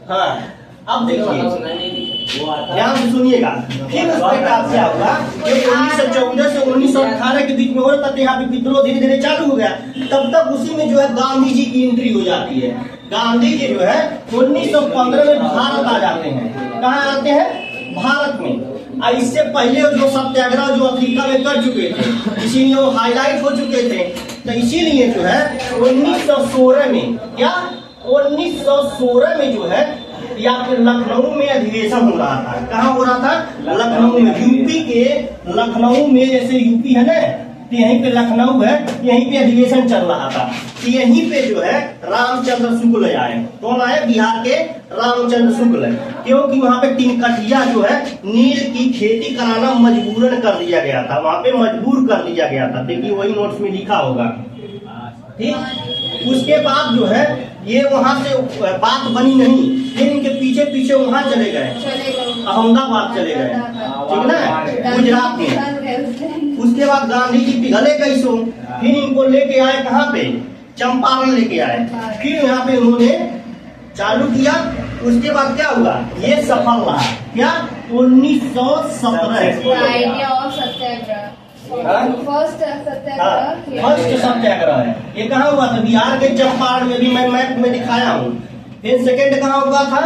A: हाँ, अब देखिए ध्यान से सुनिएगा। फिर उसके बाद क्या होगा? 1914 से 1918 के बीच में हो रहा था, यहाँ पे विद्रोह धीरे धीरे चालू हो गया। तब तक उसी में जो है गांधी जी की एंट्री हो जाती है। गांधी जी जो है 1915 में भारत आ जाते हैं। कहाँ आते हैं? भारत में। इससे पहले जो सत्याग्रह जो अफ्रीका में कर चुके थे, इसीलिए वो हाईलाइट हो चुके थे। तो इसीलिए जो है 1916 में, क्या 1916 में जो है या फिर लखनऊ में अधिवेशन हो रहा था। कहाँ हो रहा था? लखनऊ में। यूपी के लखनऊ में, जैसे यूपी है ना, तो यहीं पे लखनऊ है, यहीं पे अधिवेशन चल रहा था। यहीं पे जो है रामचंद्र शुक्ल आए। कौन आए? बिहार के रामचंद्र शुक्ल। क्योंकि वहां पे टिनकटिया जो है नील की खेती कराना मजबूरन कर दिया गया था, वहां पे मजबूर कर दिया गया था। देखिए वही नोट्स में लिखा होगा। ठीक, उसके बाद जो है ये वहां से बात बनी नहीं, ये इनके पीछे पीछे वहां चले गए, अहमदाबाद चले गए, ठीक ना, गुजरात में। उसके बाद गांधी जी पिघले कैसो, फिर इनको लेके आए कहाँ पे? चंपारण लेके आए, फिर यहाँ पे उन्होंने चालू किया। उसके बाद क्या हुआ? ये सफल रहा। क्या? 1917
B: idea of satyagraha, first satyagraha,
A: first satyagraha है। ये कहाँ हुआ था? बिहार के चंपारण में, भी मैं मैप में दिखाया हूँ। फिर सेकंड कहाँ हुआ था?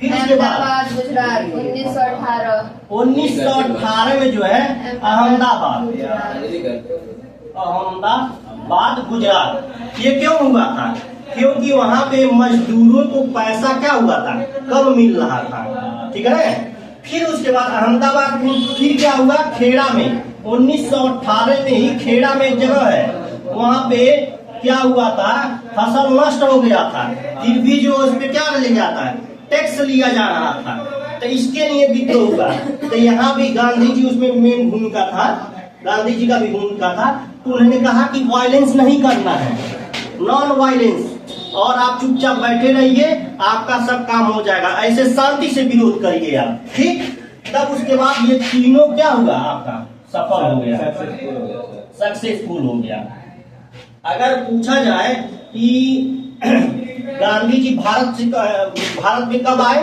A: फिर उसके बाद
B: गुजरात 1918,
A: 1918 में जो है अहमदाबाद गुजरात। ये क्यों हुआ था? क्योंकि वहां पे मजदूरों को पैसा क्या हुआ था? कम मिल रहा था, ठीक है। फिर उसके बाद अहमदाबाद में फिर क्या हुआ? खेड़ा में 1918 में ही खेड़ा में एक जगह है, वहां पे क्या हुआ था? फसल नष्ट हो गया था, फिर भी जो उस पे क्या लिया जाता है? टैक्स लिया जा रहा था, तो इसके लिए विद्रोह हुआ। तो यहाँ भी गांधी जी उसमें मेन भूमिका था, गांधी जी का भी भूमिका था। तो उन्होंने कहा कि वायलेंस नहीं करना है, नॉन वायलेंस, और आप चुपचाप बैठे रहिए, आपका सब काम हो जाएगा, ऐसे शांति से विरोध करिए आप, ठीक। तब उसके बाद ये तीनों क्या हुआ? आपका सफल हो गया, सक्सेसफुल हो गया। अगर पूछा जाए कि गांधी जी भारत में कब आए?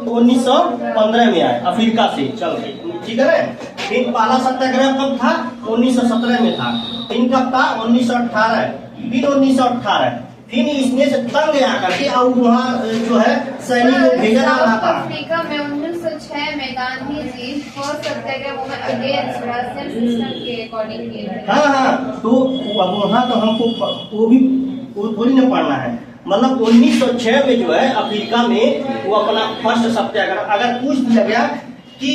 A: 1915 में आए, अफ्रीका से चल के, ठीक है ना। फिर पहला सत्याग्रह कब था? 1917 में था। फिर कब था? 1918, फिर 1918, फिर इसमें से तंग आकर के और वहाँ जो है सैनिक को भेजा जा रहा था।
B: अफ्रीका में 1906 में गांधी जी फर्स्ट सत्याग्रह वो अगेंस्ट राशन सिस्टम के अकॉर्डिंग किए थे।
A: हाँ, तो वहाँ तो हमको वो थोड़ी ना पढ़ना है। मतलब 1906 में जो है अफ्रीका में वो अपना फर्स्ट सत्याग्रह, अगर पूछ दिया गया कि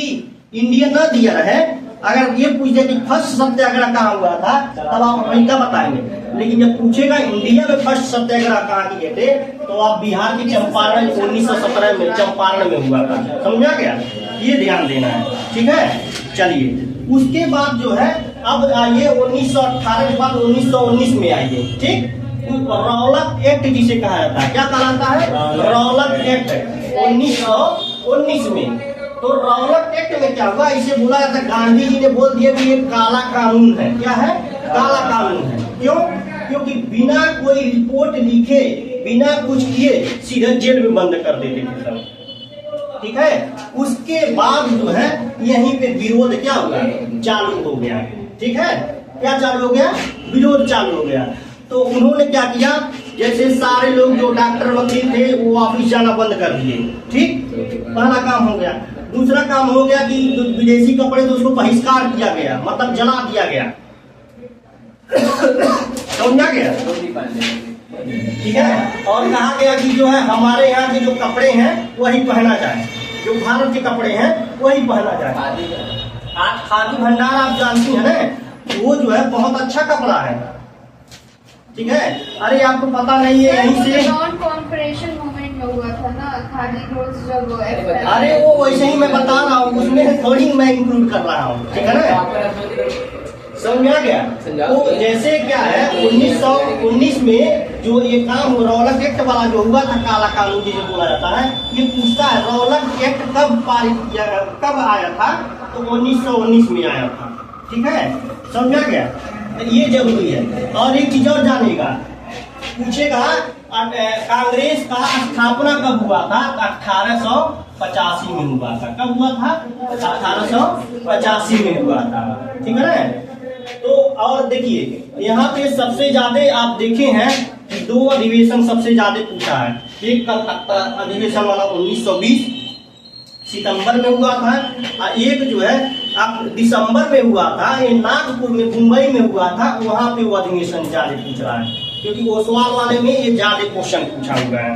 A: इंडिया न दिया रहे, अगर ये पूछ दिया कि फर्स्ट सत्याग्रह कहाँ हुआ था, तब आप अमेरिका बताएंगे। लेकिन जब पूछेगा इंडिया में फर्स्ट सत्याग्रह कहाँ किए थे, तो आप बिहार के चंपारण 1917 में चंपारण में हुआ था। समझा गया? ये ध्यान देना है, ठीक है। चलिए उसके बाद जो है अब आइए 1918 के बाद 1919 में आइए, ठीक। रौलक एक्ट जिसे कहा जाता है, क्या कहलाता है? रौलक एक्ट 1919 में। तो रौलक एक्ट में क्या हुआ? इसे बोला जाता है, गांधी जी ने बोल दिया कि ये काला कानून है। क्या है? काला कानून है। क्यों? क्योंकि बिना कोई रिपोर्ट लिखे, बिना कुछ किए सीधे जेल में बंद कर देते थे सब, ठीक है। उसके बाद जो है यहीं पे विरोध क्या हुआ? चालू हो गया, ठीक है। क्या चालू हो गया? विरोध चालू हो गया। तो उन्होंने क्या किया? जैसे सारे लोग जो डॉक्टर वकील थे वो ऑफिस जाना बंद कर दिए, ठीक। पहला काम हो गया। दूसरा काम हो गया कि विदेशी कपड़े तो उसको बहिष्कार किया गया, मतलब जला दिया गया। समझा गया? ठीक है। और कहा गया कि जो है हमारे यहाँ के जो कपड़े हैं वही पहना जाए, जो भारत के कपड़े हैं वही पहना जाए। खादी भंडार आप जानती है ना, वो जो है बहुत अच्छा कपड़ा है, ठीक है। अरे आपको पता नहीं है, यहीं से
B: नॉन कॉर्पोरेशन मूवमेंट में हुआ था ना खादी क्लोथ्स जब।
A: अरे वो वैसे ही मैं बता रहा हूँ, उसमें थोड़ी मैं इंक्लूड कर रहा हूँ, ठीक है ना। समझा गया? तो जैसे क्या है 1919 में जो ये काम रौलक एक्ट वाला जो हुआ था, काला कानून जिसे बोला जाता है, ये पूछता है रौलक एक्ट कब पारित किया, कब आया था? तो 1919 में आया था, ठीक है। समझा गया? ये जरूरी है। और एक चीज और जानेगा, पूछेगा कांग्रेस का स्थापना कब हुआ था? 1885 में हुआ था। कब हुआ था? 1885 में हुआ था, ठीक है ना। तो और देखिए यहाँ पे सबसे ज्यादा आप देखे हैं कि 2 अधिवेशन सबसे ज्यादा पूछा है। एक कलकत्ता अधिवेशन वाला 1920 सितंबर में हुआ था, और एक जो है अब दिसंबर में हुआ था, ये नागपुर में, मुंबई में हुआ था। वहां पे वो अधिवेशन ज्यादा पूछ रहा है, क्योंकि ओसवाल वाले में ये ज्यादा क्वेश्चन पूछा हुआ है,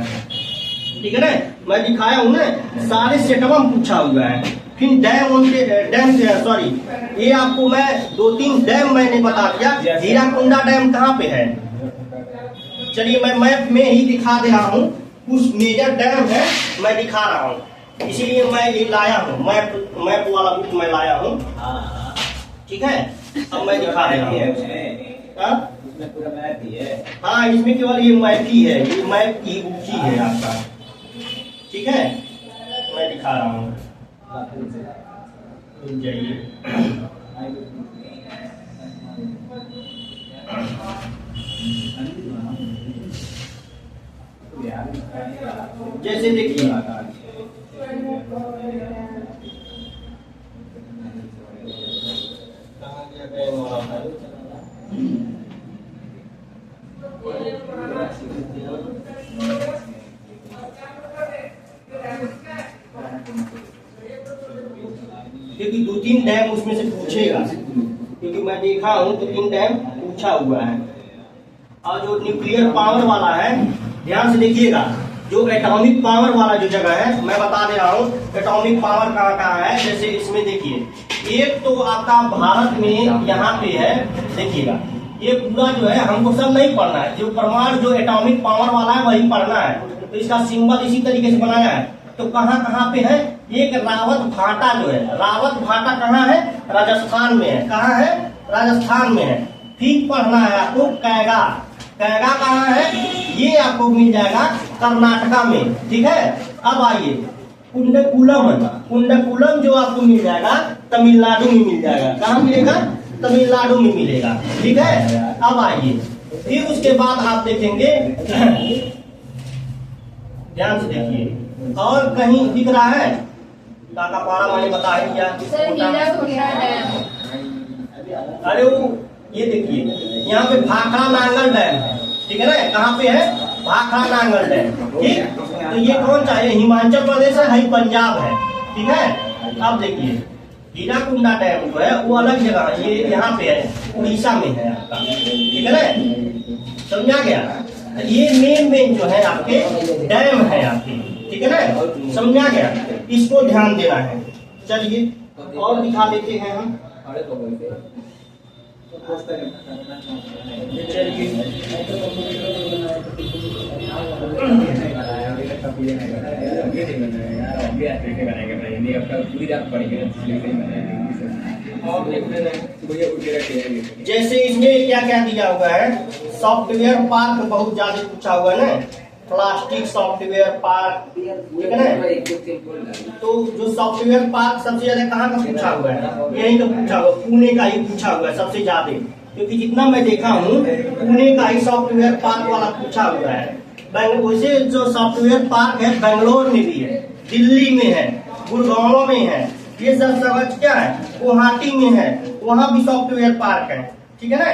A: ठीक है ना। मैं दिखाया हूँ ना, सारे सेटअप पूछा हुआ है। फिर डैम सॉरी, ये आपको मैं 2-3 डैम मैंने बता दिया। हीराकुंडा डैम कहाँ पे है? चलिए मैं मैप में ही दिखा दे रहा हूँ, कुछ मेजर डैम है मैं दिखा रहा हूँ, इसीलिए मैं ये लाया हूँ, मैप वाला बुक मैं लाया हूँ। ठीक है, अब मैं दिखा रहा हूँ। हाँ?
C: उसमें पूरा मैप ही है।
A: हाँ, इसमें केवल ये मैप ही है, ये मैप की बुक ही है आपका। ठीक है, मैं दिखा रहा हूँ, रुक जाइए। जैसे देखिए क्योंकि 2-3 डैम उसमें से पूछेगा, क्योंकि मैं देखा हूँ 2-3 डैम पूछा हुआ है। और जो न्यूक्लियर पावर वाला है, ध्यान से देखिएगा, जो एटॉमिक पावर वाला जो जगह है मैं बता दे रहा हूँ एटॉमिक पावर कहाँ कहाँ है। जैसे इसमें देखिए, एक तो आपका भारत में यहाँ पे है, देखिएगा ये पूरा जो है हमको सब नहीं पढ़ना है, जो परमाणु जो एटॉमिक पावर वाला है वही पढ़ना है। तो इसका सिंबल इसी तरीके से बनाया है। तो कहाँ कहाँ पे है, एक रावत भाटा जो है, रावत भाटा कहाँ है, राजस्थान में है। कहाँ है, राजस्थान में है। फिर पढ़ना है आपको कैगा, कैगा कहाँ है, ये आपको मिल जाएगा कर्नाटका में। ठीक है, अब आइए कुंडकुलम, कुंडकुलम जो आपको मिल जाएगा तमिलनाडु में मिल जाएगा। कहाँ मिलेगा, तमिलनाडु में मिलेगा। ठीक है, अब आइए फिर उसके बाद आप देखेंगे, ध्यान से देखिए, और कहीं दिख रहा है काकापाड़ा मैंने बताया क्या,
B: सर हीराकुंडा डैम।
A: अरे वो ये देखिए यहाँ पे भाखड़ा नांगल डैम है। ठीक है ना, कहाँ पे है, भाखड़ा नांगल डैम। ठीक, तो ये कौन सा है, हिमाचल प्रदेश है, पंजाब है। ठीक है, अब देखिए हीराकुंडा डैम जो है वो अलग जगह है, ये यहाँ पे है, उड़ीसा में है आपका। ठीक है ना, समझा गया। ये मेन जो है आपके डैम है आपके। ठीक है ना, समझा गया, इसको ध्यान देना है। चलिए और दिखा देते हैं हम। जैसे इसमें क्या क्या दिया हुआ है, सॉफ्टवेयर पार्क बहुत ज्यादा पूछा हुआ है ना, प्लास्टिक सॉफ्टवेयर पार्क। ठीक है ना, तो जो सॉफ्टवेयर पार्क सबसे ज्यादा कहाँ का पूछा हुआ है, यही का पूछा हुआ, पुणे का ही पूछा हुआ है सबसे ज्यादा, क्योंकि जितना मैं देखा हूँ पुणे का ही सॉफ्टवेयर पार्क वाला पूछा हुआ है। वैसे जो सॉफ्टवेयर पार्क है बेंगलोर में भी है, दिल्ली में है, गुड़गांव में है, ये सब समझ क्या है, गुवाहाटी में है, वहाँ भी सॉफ्टवेयर पार्क है। ठीक है ना,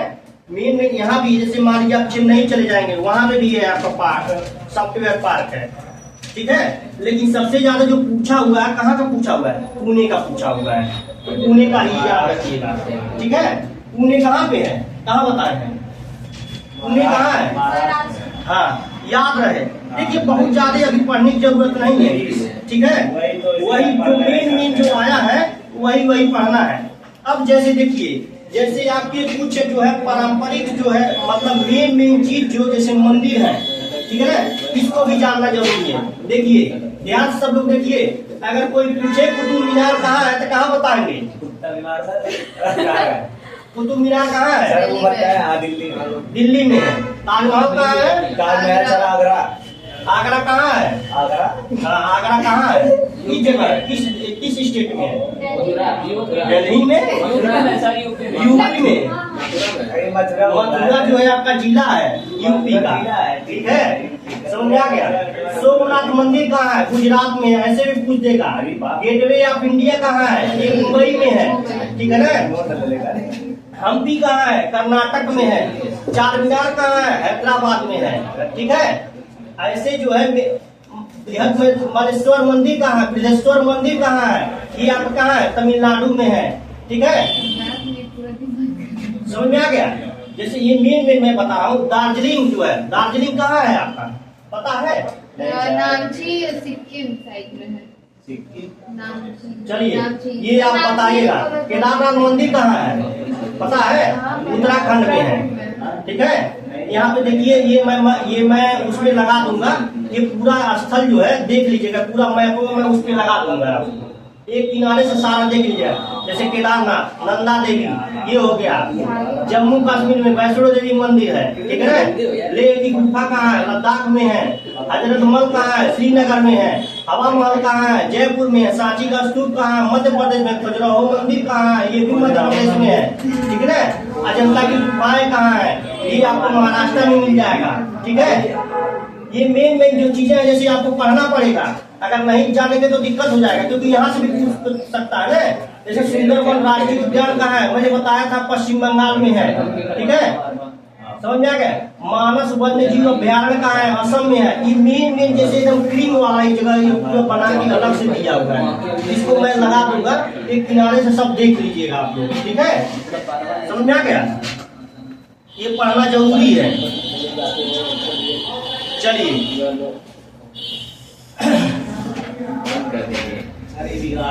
A: मेन में यहाँ भी, जैसे मान लीजिए आप चेन्नई चले जाएंगे वहाँ पे भी है आपका पार्क, सॉफ्टवेयर पार्क है। ठीक है, लेकिन सबसे ज्यादा जो पूछा हुआ है, कहाँ का पूछा हुआ है, पुणे का पूछा हुआ है, तो पुणे का ही याद रखिएगा। ठीक है, पुणे कहाँ पे है, कहाँ बताए हैं, पुणे कहाँ है, हाँ याद रहे। देखिए बहुत ज्यादा अभी पढ़ने की जरूरत नहीं है। ठीक है, वही जो मेन जो आया है वही पढ़ना है। अब जैसे देखिए, जैसे आपके कुछ जो है पारंपरिक जो है, मतलब मेन चीज जो जैसे मंदिर है, ठीक है ना, इसको भी जानना जरूरी है। देखिए ध्यान से सब लोग देखिए, अगर कोई पूछे कुतुब मीनार कहाँ है तो कहाँ बताएंगे, कुतुब मीनार कहाँ है, दिल्ली में है। ताजमहल कहाँ है, आगरा कहाँ है, आगरा कहाँ है, किस जगह, किस स्टेट में है, दिल्ली में, यूपी में। मथुरा जो है आपका जिला है यूपी का। ठीक है, समझ आ गया। सोमनाथ मंदिर कहाँ है, गुजरात में है, ऐसे भी पूछ देगा। गेटवे ऑफ इंडिया कहाँ है, ये मुंबई में है। ठीक है ना, हम्पी कहाँ है, कर्नाटक में है। चार मीनार कहाँ है, हैदराबाद में है। ठीक है, ऐसे जो है बृहद में मलेश्वर मंदिर कहाँ है, बृहस्पति मंदिर कहाँ है, ये आपका कहाँ है, तमिलनाडु में है। ठीक है, समझ में आ गया। जैसे ये मेन मैं बता रहा हूँ, दार्जिलिंग जो है, दार्जिलिंग कहाँ है आपका पता है,
B: नामची सिक्किम साइड में है।
A: चलिए ये आप बताइएगा। केदारनाथ मंदिर कहाँ है पता है, उत्तराखंड में है। ठीक है, यहाँ पे देखिए ये मैं उसमें लगा दूंगा, ये पूरा स्थल जो है देख लीजिएगा, पूरा मैप मैं उस पे लगा दूंगा आपको, एक किनारे से सारा देख लीजिएगा। जैसे केदारनाथ, नंदा देवी, ये हो गया। जम्मू कश्मीर में वैष्णो देवी मंदिर है, ठीक है ना। लेह की गुफा कहाँ है? लद्दाख में है। हजरत महल कहाँ है? श्रीनगर में है। हवा महल कहाँ है? जयपुर में है। सांची का स्तूप कहाँ है? मध्य प्रदेश में। खजुराहो मंदिर कहाँ है? ये भी मध्य प्रदेश में है, ठीक है ना। अजंता की गुफाएं कहाँ है? ये आपको महाराष्ट्र में मिल जाएगा, ठीक है। ये मेन जो चीजें हैं, जैसे आपको पढ़ना पड़ेगा, अगर नहीं जानेंगे तो दिक्कत हो जाएगा, क्योंकि यहाँ से भी पूछ सकता है ना। जैसे सुंदरबन राष्ट्रीय उद्यान कहाँ है? मैंने बताया था पश्चिम बंगाल में है, ठीक है, समझ में आ गया। मानस वन्य जीव अभ्यारण्य कहाँ है? असम में है। ये मेन जैसे एकदम क्रीम वाला एक जगह ये पूरा बना के अलग से दिया हुआ है, इसको मैं लगा दूंगा, एक किनारे से सब देख लीजिएगा आप लोग, ठीक है, समझ में आ गया। ये पढ़ना जरूरी है। चलिए